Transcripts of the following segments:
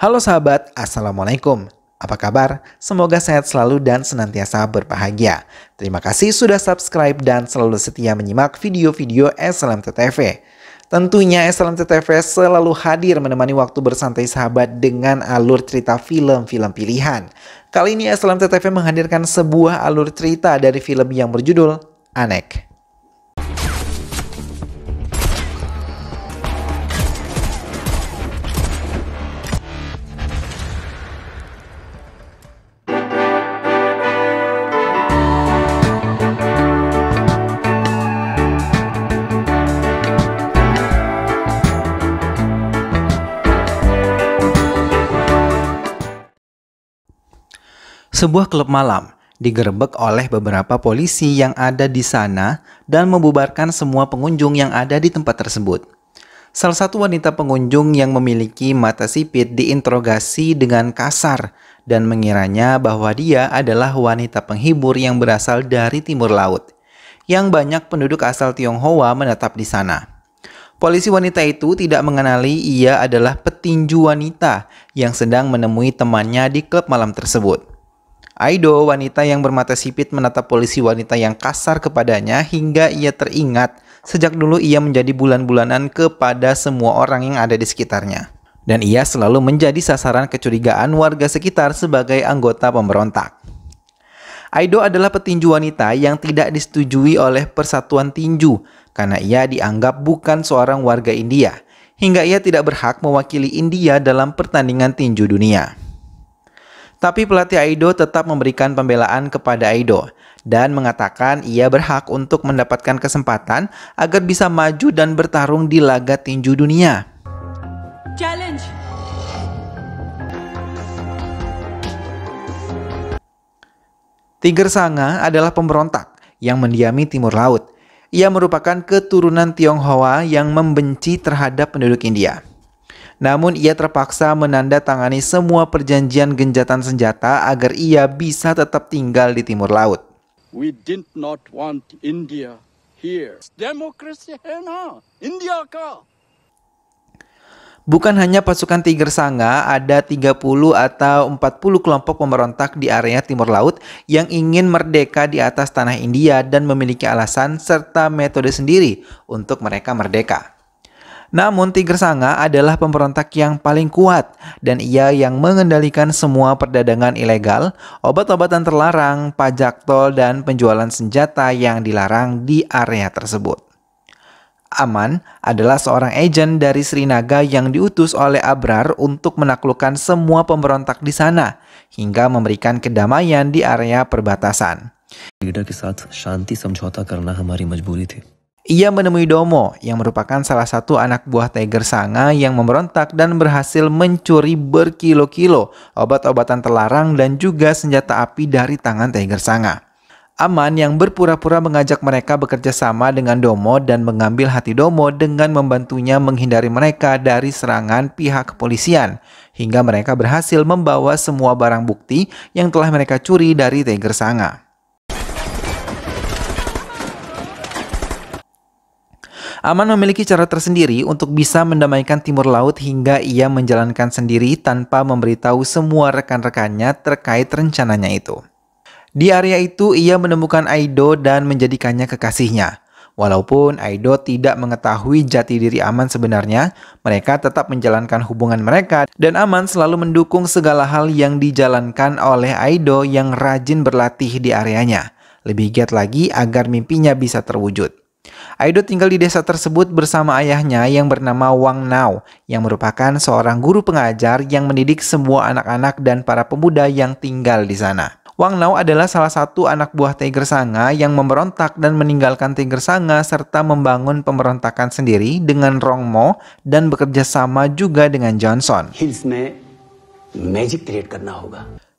Halo sahabat, Assalamualaikum. Apa kabar? Semoga sehat selalu dan senantiasa berbahagia. Terima kasih sudah subscribe dan selalu setia menyimak video-video SLMT-TV. Tentunya SLMT-TV selalu hadir menemani waktu bersantai sahabat dengan alur cerita film-film pilihan. Kali ini SLMT-TV menghadirkan sebuah alur cerita dari film yang berjudul Anek. Sebuah klub malam digerebek oleh beberapa polisi yang ada di sana dan membubarkan semua pengunjung yang ada di tempat tersebut. Salah satu wanita pengunjung yang memiliki mata sipit diinterogasi dengan kasar dan mengiranya bahwa dia adalah wanita penghibur yang berasal dari timur laut, yang banyak penduduk asal Tionghoa menetap di sana. Polisi wanita itu tidak mengenali ia adalah petinju wanita yang sedang menemui temannya di klub malam tersebut. Aido, wanita yang bermata sipit, menatap polisi wanita yang kasar kepadanya hingga ia teringat sejak dulu ia menjadi bulan-bulanan kepada semua orang yang ada di sekitarnya. Dan ia selalu menjadi sasaran kecurigaan warga sekitar sebagai anggota pemberontak. Aido adalah petinju wanita yang tidak disetujui oleh Persatuan Tinju karena ia dianggap bukan seorang warga India, hingga ia tidak berhak mewakili India dalam pertandingan tinju dunia. Tapi pelatih Aido tetap memberikan pembelaan kepada Aido dan mengatakan ia berhak untuk mendapatkan kesempatan agar bisa maju dan bertarung di laga tinju dunia. Challenge. Tiger Sanga adalah pemberontak yang mendiami timur laut. Ia merupakan keturunan Tionghoa yang membenci terhadap penduduk India. Namun ia terpaksa menandatangani semua perjanjian gencatan senjata agar ia bisa tetap tinggal di timur laut. We did not want India here. Democracy hai na, India ka. Bukan hanya pasukan Tiger Sanga, ada 30 atau 40 kelompok pemberontak di area timur laut yang ingin merdeka di atas tanah India dan memiliki alasan serta metode sendiri untuk mereka merdeka. Namun Tiger Sanga adalah pemberontak yang paling kuat dan ia yang mengendalikan semua perdagangan ilegal, obat-obatan terlarang, pajak tol, dan penjualan senjata yang dilarang di area tersebut. Aman adalah seorang agen dari Srinaga yang diutus oleh Abrar untuk menaklukkan semua pemberontak di sana hingga memberikan kedamaian di area perbatasan. Leader के साथ शांति समझौता करना हमारी मजबूरी थी. Ia menemui Domo yang merupakan salah satu anak buah Tiger Sanga yang memberontak dan berhasil mencuri berkilo-kilo obat-obatan terlarang dan juga senjata api dari tangan Tiger Sanga. Aman yang berpura-pura mengajak mereka bekerja sama dengan Domo dan mengambil hati Domo dengan membantunya menghindari mereka dari serangan pihak kepolisian hingga mereka berhasil membawa semua barang bukti yang telah mereka curi dari Tiger Sanga. Aman memiliki cara tersendiri untuk bisa mendamaikan timur laut hingga ia menjalankan sendiri tanpa memberitahu semua rekan-rekannya terkait rencananya itu. Di area itu ia menemukan Aido dan menjadikannya kekasihnya. Walaupun Aido tidak mengetahui jati diri Aman sebenarnya, mereka tetap menjalankan hubungan mereka dan Aman selalu mendukung segala hal yang dijalankan oleh Aido yang rajin berlatih di areanya. Lebih giat lagi agar mimpinya bisa terwujud. Aido tinggal di desa tersebut bersama ayahnya yang bernama Wang Nao, yang merupakan seorang guru pengajar yang mendidik semua anak-anak dan para pemuda yang tinggal di sana. Wang Nao adalah salah satu anak buah Tiger Sanga yang memberontak dan meninggalkan Tiger Sanga serta membangun pemberontakan sendiri dengan Rong Mo dan bekerja sama juga dengan Johnson.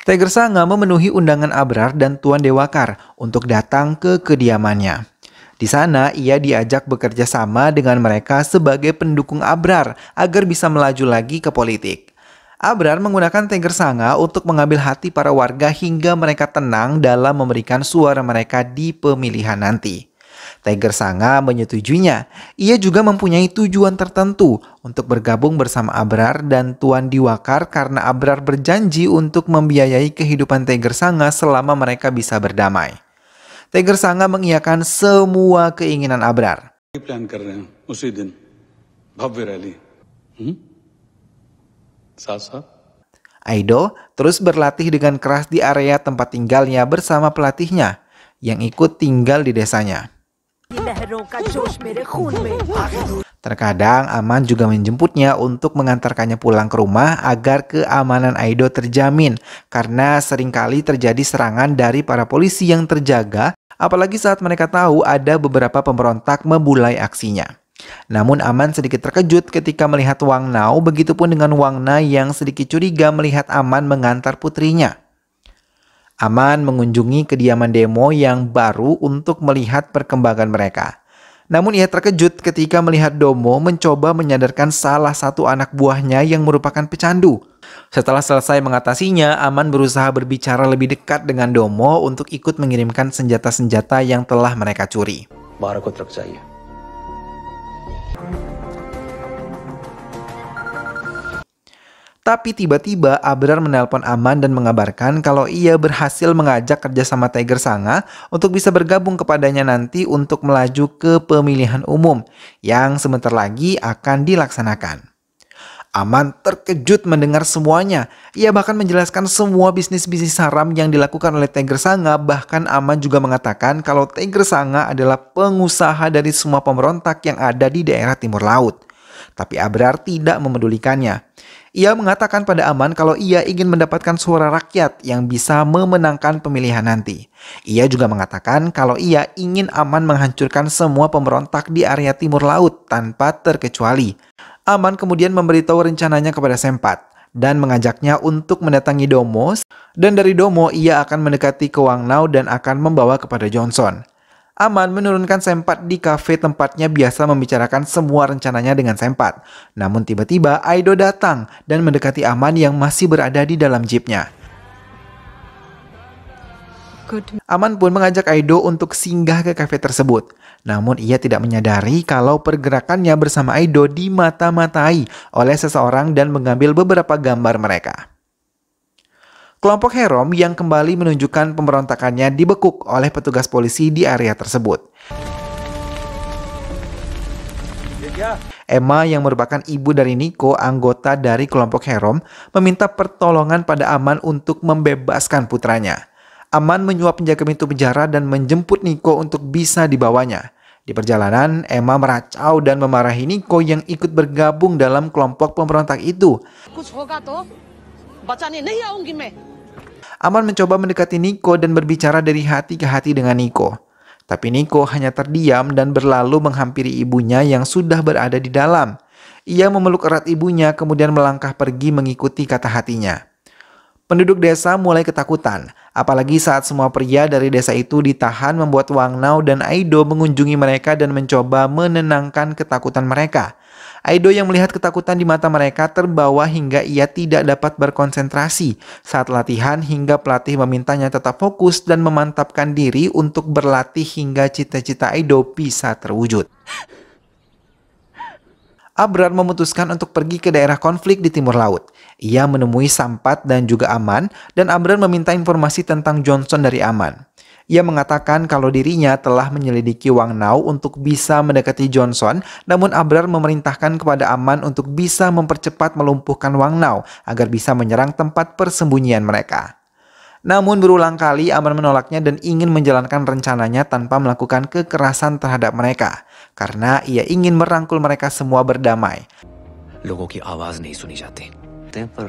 Tiger Sanga memenuhi undangan Abrar dan Tuan Dewakar untuk datang ke kediamannya. Di sana, ia diajak bekerja sama dengan mereka sebagai pendukung Abrar agar bisa melaju lagi ke politik. Abrar menggunakan Tiger Sanga untuk mengambil hati para warga hingga mereka tenang dalam memberikan suara mereka di pemilihan nanti. Tiger Sanga menyetujuinya. Ia juga mempunyai tujuan tertentu untuk bergabung bersama Abrar dan Tuan Diwakar karena Abrar berjanji untuk membiayai kehidupan Tiger Sanga selama mereka bisa berdamai. Tiger Sanga mengiyakan semua keinginan Abrar. Plan कर रहे हैं उसी दिन भव्य रैली साथ साथ Aido terus berlatih dengan keras di area tempat tinggalnya bersama pelatihnya yang ikut tinggal di desanya. Terkadang Aman juga menjemputnya untuk mengantarkannya pulang ke rumah agar keamanan Aido terjamin karena seringkali terjadi serangan dari para polisi yang terjaga, apalagi saat mereka tahu ada beberapa pemberontak memulai aksinya. Namun Aman sedikit terkejut ketika melihat Wang Nao, begitupun dengan Wang Na yang sedikit curiga melihat Aman mengantar putrinya. Aman mengunjungi kediaman demo yang baru untuk melihat perkembangan mereka. Namun ia terkejut ketika melihat Domo mencoba menyadarkan salah satu anak buahnya yang merupakan pecandu. Setelah selesai mengatasinya, Aman berusaha berbicara lebih dekat dengan Domo untuk ikut mengirimkan senjata-senjata yang telah mereka curi. 12 को ट्रक चाहिए। Tapi tiba-tiba Abrar menelpon Aman dan mengabarkan kalau ia berhasil mengajak kerjasama Tiger Sanga untuk bisa bergabung kepadanya nanti untuk melaju ke pemilihan umum yang sebentar lagi akan dilaksanakan. Aman terkejut mendengar semuanya. Ia bahkan menjelaskan semua bisnis-bisnis haram yang dilakukan oleh Tiger Sanga. Bahkan Aman juga mengatakan kalau Tiger Sanga adalah pengusaha dari semua pemberontak yang ada di daerah timur laut. Tapi Abrar tidak memedulikannya. Ia mengatakan pada Aman kalau ia ingin mendapatkan suara rakyat yang bisa memenangkan pemilihan nanti. Ia juga mengatakan kalau ia ingin Aman menghancurkan semua pemberontak di area timur laut tanpa terkecuali. Aman kemudian memberitahu rencananya kepada Sempat dan mengajaknya untuk mendatangi Domo, dan dari Domo ia akan mendekati ke Wang Nao dan akan membawa kepada Johnson. Aman menurunkan Sempat di kafe tempatnya biasa membicarakan semua rencananya dengan Sempat. Namun tiba-tiba Aido datang dan mendekati Aman yang masih berada di dalam jeepnya. Aman pun mengajak Aido untuk singgah ke kafe tersebut. Namun ia tidak menyadari kalau pergerakannya bersama Aido dimata-matai oleh seseorang dan mengambil beberapa gambar mereka. Kelompok Herom yang kembali menunjukkan pemberontakannya dibekuk oleh petugas polisi di area tersebut. Emma yang merupakan ibu dari Nico, anggota dari kelompok Herom, meminta pertolongan pada Aman untuk membebaskan putranya. Aman menyuap penjaga pintu penjara dan menjemput Nico untuk bisa dibawanya. Di perjalanan, Emma meracau dan memarahi Nico yang ikut bergabung dalam kelompok pemberontak itu. Aman mencoba mendekati Nico dan berbicara dari hati ke hati dengan Nico. Tapi Nico hanya terdiam dan berlalu menghampiri ibunya yang sudah berada di dalam. Ia memeluk erat ibunya kemudian melangkah pergi mengikuti kata hatinya. Penduduk desa mulai ketakutan, apalagi saat semua pria dari desa itu ditahan membuat Wang Nao dan Aido mengunjungi mereka dan mencoba menenangkan ketakutan mereka. Aido yang melihat ketakutan di mata mereka terbawa hingga ia tidak dapat berkonsentrasi saat latihan hingga pelatih memintanya tetap fokus dan memantapkan diri untuk berlatih hingga cita-cita Aido bisa terwujud. Abrar memutuskan untuk pergi ke daerah konflik di timur laut. Ia menemui Sampat dan juga Aman, dan Abrar meminta informasi tentang Johnson dari Aman. Ia mengatakan kalau dirinya telah menyelidiki Wang Nao untuk bisa mendekati Johnson, namun Abrar memerintahkan kepada Aman untuk bisa mempercepat melumpuhkan Wang Nao agar bisa menyerang tempat persembunyian mereka. Namun berulang kali Aman menolaknya dan ingin menjalankan rencananya tanpa melakukan kekerasan terhadap mereka, karena ia ingin merangkul mereka semua berdamai. लोगों की आवाज नहीं सुनी जाती पर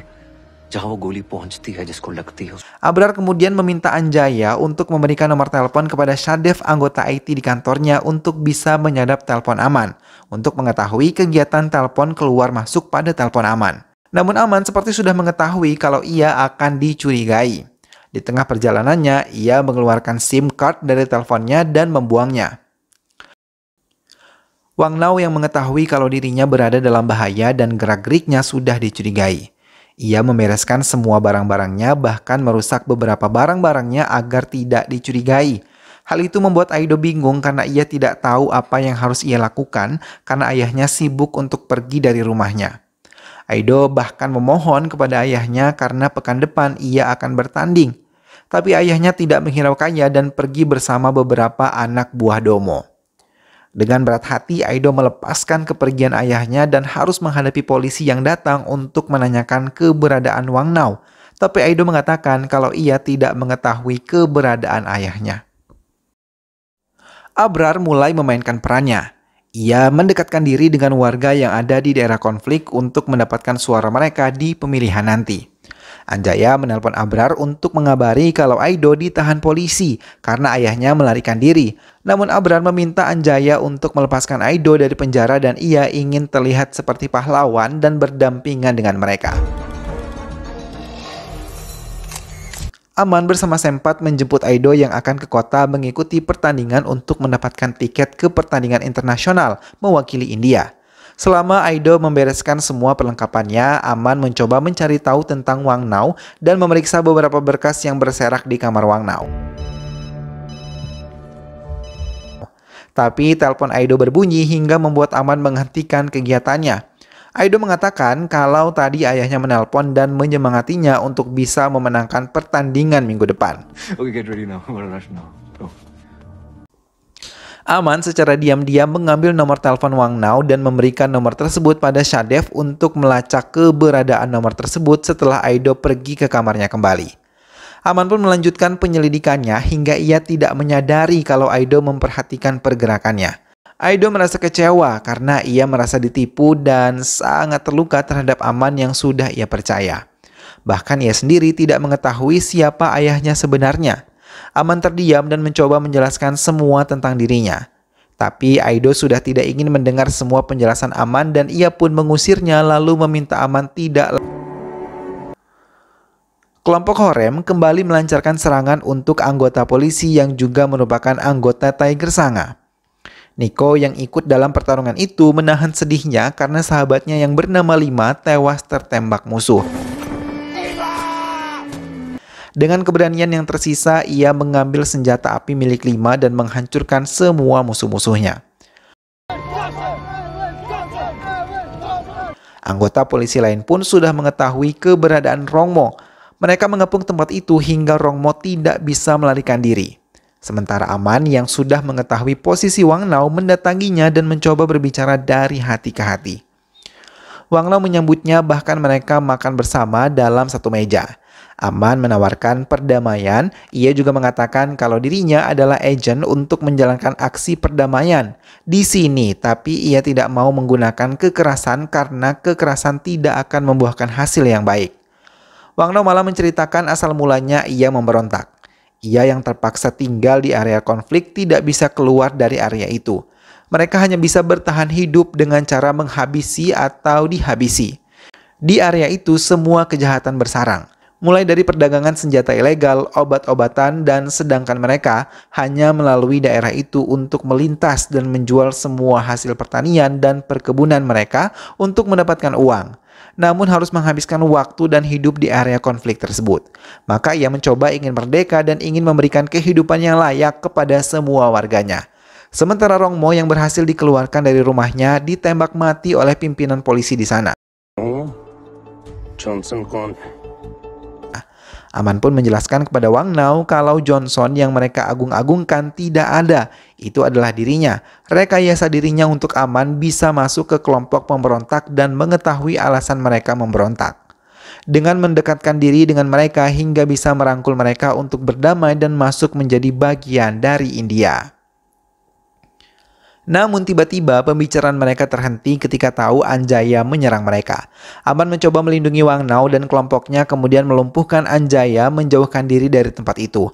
जहां वो गोली पहुंचती है जिसको लगती है। Abrar kemudian meminta Anjaya untuk memberikan nomor telepon kepada Shadev anggota IT di kantornya untuk bisa menyadap telepon Aman untuk mengetahui kegiatan telepon keluar masuk pada telepon Aman. Namun Aman seperti sudah mengetahui kalau ia akan dicurigai. Di tengah perjalanannya, ia mengeluarkan SIM card dari teleponnya dan membuangnya. Wang Nao yang mengetahui kalau dirinya berada dalam bahaya dan gerak-geriknya sudah dicurigai. Ia membereskan semua barang-barangnya, bahkan merusak beberapa barang-barangnya agar tidak dicurigai. Hal itu membuat Aido bingung karena ia tidak tahu apa yang harus ia lakukan karena ayahnya sibuk untuk pergi dari rumahnya. Aido bahkan memohon kepada ayahnya karena pekan depan ia akan bertanding. Tapi ayahnya tidak menghiraukannya dan pergi bersama beberapa anak buah Domo. Dengan berat hati, Aido melepaskan kepergian ayahnya dan harus menghadapi polisi yang datang untuk menanyakan keberadaan Wang Nau. Tapi Aido mengatakan kalau ia tidak mengetahui keberadaan ayahnya. Abrar mulai memainkan perannya. Ia mendekatkan diri dengan warga yang ada di daerah konflik untuk mendapatkan suara mereka di pemilihan nanti. Anjaya menelpon Abrar untuk mengabari kalau Aido ditahan polisi karena ayahnya melarikan diri. Namun Abrar meminta Anjaya untuk melepaskan Aido dari penjara dan ia ingin terlihat seperti pahlawan dan berdampingan dengan mereka. Aman bersama Sempat menjemput Aido yang akan ke kota mengikuti pertandingan untuk mendapatkan tiket ke pertandingan internasional mewakili India. Selama Aido membereskan semua perlengkapannya, Aman mencoba mencari tahu tentang Wang Nau dan memeriksa beberapa berkas yang berserak di kamar Wang Nau. Tapi telepon Aido berbunyi hingga membuat Aman menghentikan kegiatannya. Aido mengatakan kalau tadi ayahnya menelpon dan menyemangatinya untuk bisa memenangkan pertandingan minggu depan. Okay, get ready now. We'll rush now. Go. Aman secara diam-diam mengambil nomor telepon Wang Nau dan memberikan nomor tersebut pada Shadev untuk melacak keberadaan nomor tersebut setelah Aido pergi ke kamarnya kembali. Aman pun melanjutkan penyelidikannya hingga ia tidak menyadari kalau Aido memperhatikan pergerakannya. Aido merasa kecewa karena ia merasa ditipu dan sangat terluka terhadap Aman yang sudah ia percaya. Bahkan ia sendiri tidak mengetahui siapa ayahnya sebenarnya. Aman terdiam dan mencoba menjelaskan semua tentang dirinya. Tapi Aido sudah tidak ingin mendengar semua penjelasan Aman dan ia pun mengusirnya lalu meminta Aman tidak. Kelompok Horem kembali melancarkan serangan untuk anggota polisi yang juga merupakan anggota Tiger Sanga. Nico yang ikut dalam pertarungan itu menahan sedihnya karena sahabatnya yang bernama Lima tewas tertembak musuh. Dengan keberanian yang tersisa, ia mengambil senjata api milik Lima dan menghancurkan semua musuh-musuhnya. Anggota polisi lain pun sudah mengetahui keberadaan Rongmo. Mereka mengepung tempat itu hingga Rongmo tidak bisa melarikan diri. Sementara Aman yang sudah mengetahui posisi Wang Nau mendatanginya dan mencoba berbicara dari hati ke hati. Wang Nau menyambutnya, bahkan mereka makan bersama dalam satu meja. Aman menawarkan perdamaian. Ia juga mengatakan kalau dirinya adalah agen untuk menjalankan aksi perdamaian di sini, tapi ia tidak mau menggunakan kekerasan karena kekerasan tidak akan membuahkan hasil yang baik. Wang Nau malah menceritakan asal mulanya ia memberontak. Ia yang terpaksa tinggal di area konflik tidak bisa keluar dari area itu. Mereka hanya bisa bertahan hidup dengan cara menghabisi atau dihabisi. Di area itu semua kejahatan bersarang. Mulai dari perdagangan senjata ilegal, obat-obatan, dan sedangkan mereka hanya melalui daerah itu untuk melintas dan menjual semua hasil pertanian dan perkebunan mereka untuk mendapatkan uang. Namun harus menghabiskan waktu dan hidup di area konflik tersebut. Maka ia mencoba ingin merdeka dan ingin memberikan kehidupan yang layak kepada semua warganya. Sementara Rongmo yang berhasil dikeluarkan dari rumahnya ditembak mati oleh pimpinan polisi di sana. Johnson kon. Aman pun menjelaskan kepada Wang Nau kalau Johnson yang mereka agung-agungkan tidak ada. Itu adalah dirinya. Rekayasa dirinya untuk Aman bisa masuk ke kelompok pemberontak dan mengetahui alasan mereka memberontak. Dengan mendekatkan diri dengan mereka hingga bisa merangkul mereka untuk berdamai dan masuk menjadi bagian dari India. Namun tiba-tiba pembicaraan mereka terhenti ketika tahu Anjaya menyerang mereka. Aman mencoba melindungi Wang Nau dan kelompoknya kemudian melumpuhkan Anjaya menjauhkan diri dari tempat itu.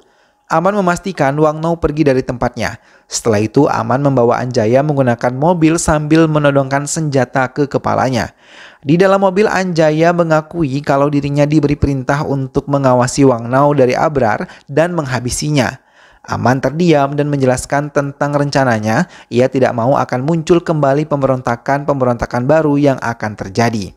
Aman memastikan Wang Nau pergi dari tempatnya. Setelah itu Aman membawa Anjaya menggunakan mobil sambil menodongkan senjata ke kepalanya. Di dalam mobil Anjaya mengakui kalau dirinya diberi perintah untuk mengawasi Wang Nau dari Abrar dan menghabisinya. Aman terdiam dan menjelaskan tentang rencananya. Ia tidak mau akan muncul kembali pemberontakan baru yang akan terjadi.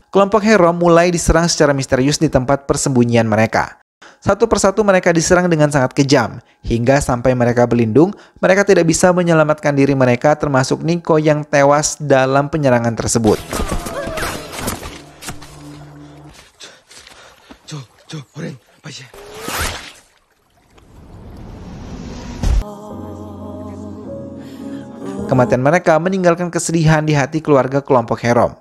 Kelompok Hero mulai diserang secara misterius di tempat persembunyian mereka. Satu persatu mereka diserang dengan sangat kejam, hingga sampai mereka berlindung, mereka tidak bisa menyelamatkan diri mereka termasuk Niko yang tewas dalam penyerangan tersebut. Kematian mereka meninggalkan kesedihan di hati keluarga kelompok Herom,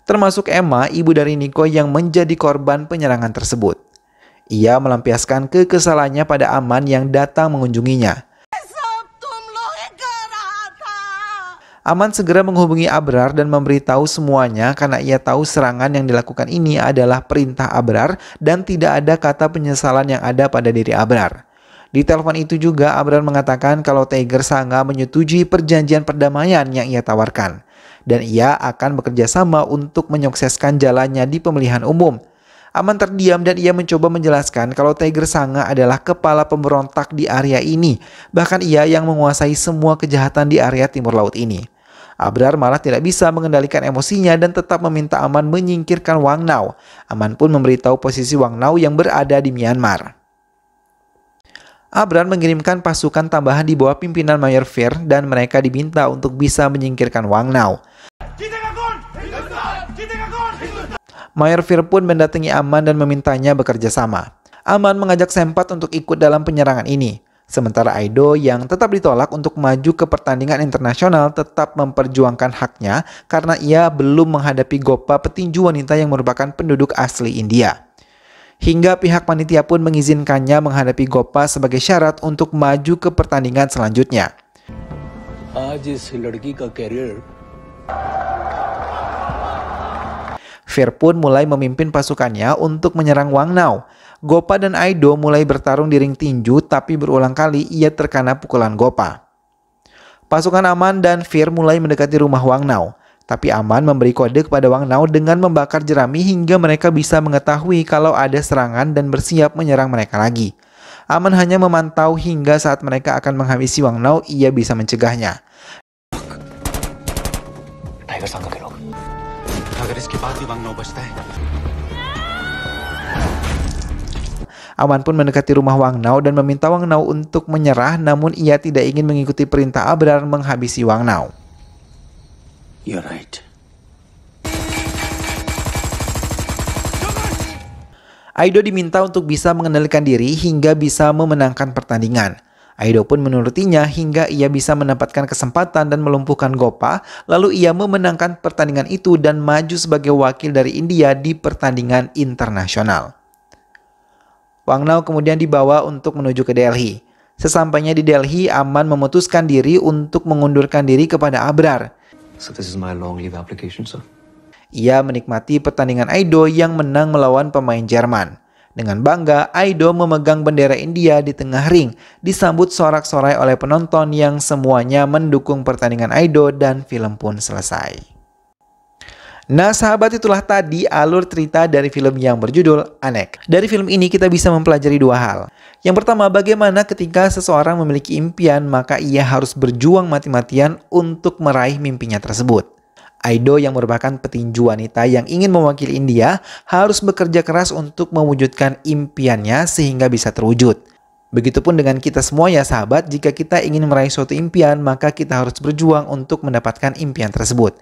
termasuk Emma, ibu dari Niko yang menjadi korban penyerangan tersebut. Ia melampiaskan kekesalannya pada Aman yang datang mengunjunginya. Aman segera menghubungi Abrar dan memberitahu semuanya karena ia tahu serangan yang dilakukan ini adalah perintah Abrar dan tidak ada kata penyesalan yang ada pada diri Abrar. Di telepon itu juga Abrar mengatakan kalau Tiger Sanga menyetujui perjanjian perdamaian yang ia tawarkan dan ia akan bekerja sama untuk menyukseskan jalannya di pemilihan umum. Aman terdiam dan ia mencoba menjelaskan kalau Tiger Sanga adalah kepala pemberontak di area ini, bahkan ia yang menguasai semua kejahatan di area timur laut ini. Abrar malah tidak bisa mengendalikan emosinya dan tetap meminta Aman menyingkirkan Wang Nao. Aman pun memberitahu posisi Wang Nao yang berada di Myanmar. Abrar mengirimkan pasukan tambahan di bawah pimpinan Mayor Fir dan mereka diminta untuk bisa menyingkirkan Wang Nao. Mayor Fir pun mendatangi Aman dan memintanya bekerja sama. Aman mengajak Sempat untuk ikut dalam penyerangan ini. Sementara Aido yang tetap ditolak untuk maju ke pertandingan internasional tetap memperjuangkan haknya karena ia belum menghadapi Gopa, petinju wanita yang merupakan penduduk asli India. Hingga pihak panitia pun mengizinkannya menghadapi Gopa sebagai syarat untuk maju ke pertandingan selanjutnya. Fir pun mulai memimpin pasukannya untuk menyerang Wang Nao. Gopa dan Aido mulai bertarung di ring tinju tapi berulang kali ia terkena pukulan Gopa. Pasukan Aman dan Fir mulai mendekati rumah Wang Nao. Tapi Aman memberi kode kepada Wang Nao dengan membakar jerami hingga mereka bisa mengetahui kalau ada serangan dan bersiap menyerang mereka lagi. Aman hanya memantau hingga saat mereka akan menghabisi Wang Nao, ia bisa mencegahnya. Aman pun mendekati rumah Wang Nao dan meminta Wang Nao untuk menyerah, namun ia tidak ingin mengikuti perintah Abrar menghabisi Wang Nao. You're right. Aido diminta untuk bisa mengendalikan diri hingga bisa memenangkan pertandingan. Aido pun menurutinya hingga ia bisa mendapatkan kesempatan dan melumpuhkan Gopa, lalu ia memenangkan pertandingan itu dan maju sebagai wakil dari India di pertandingan internasional. Wang Nao kemudian dibawa untuk menuju ke Delhi. Sesampainya di Delhi, Aman memutuskan diri untuk mengundurkan diri kepada Abrar. So this is my long leave application, sir. Ia menikmati pertandingan Aido yang menang melawan pemain Jerman. Dengan bangga, Aido memegang bendera India di tengah ring, disambut sorak-sorai oleh penonton yang semuanya mendukung pertandingan Aido dan film pun selesai. Nah sahabat, itulah tadi alur cerita dari film yang berjudul Anek. Dari film ini kita bisa mempelajari dua hal. Yang pertama, bagaimana ketika seseorang memiliki impian maka ia harus berjuang mati-matian untuk meraih mimpinya tersebut. Aido yang merupakan petinju wanita yang ingin mewakili India harus bekerja keras untuk mewujudkan impiannya sehingga bisa terwujud. Begitupun dengan kita semua ya sahabat, jika kita ingin meraih suatu impian maka kita harus berjuang untuk mendapatkan impian tersebut.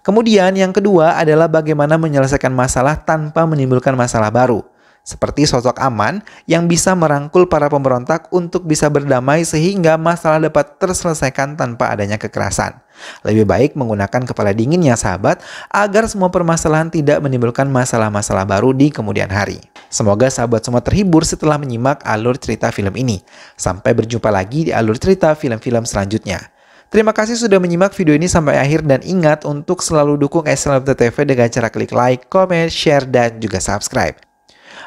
Kemudian yang kedua adalah bagaimana menyelesaikan masalah tanpa menimbulkan masalah baru. Seperti sosok Aman yang bisa merangkul para pemberontak untuk bisa berdamai sehingga masalah dapat terselesaikan tanpa adanya kekerasan. Lebih baik menggunakan kepala dingin ya sahabat agar semua permasalahan tidak menimbulkan masalah-masalah baru di kemudian hari. Semoga sahabat semua terhibur setelah menyimak alur cerita film ini. Sampai berjumpa lagi di alur cerita film-film selanjutnya. Terima kasih sudah menyimak video ini sampai akhir dan ingat untuk selalu dukung SLFTV dengan cara klik like, comment, share, dan juga subscribe.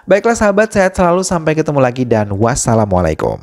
Baiklah sahabat, sehat selalu, sampai ketemu lagi dan wassalamualaikum.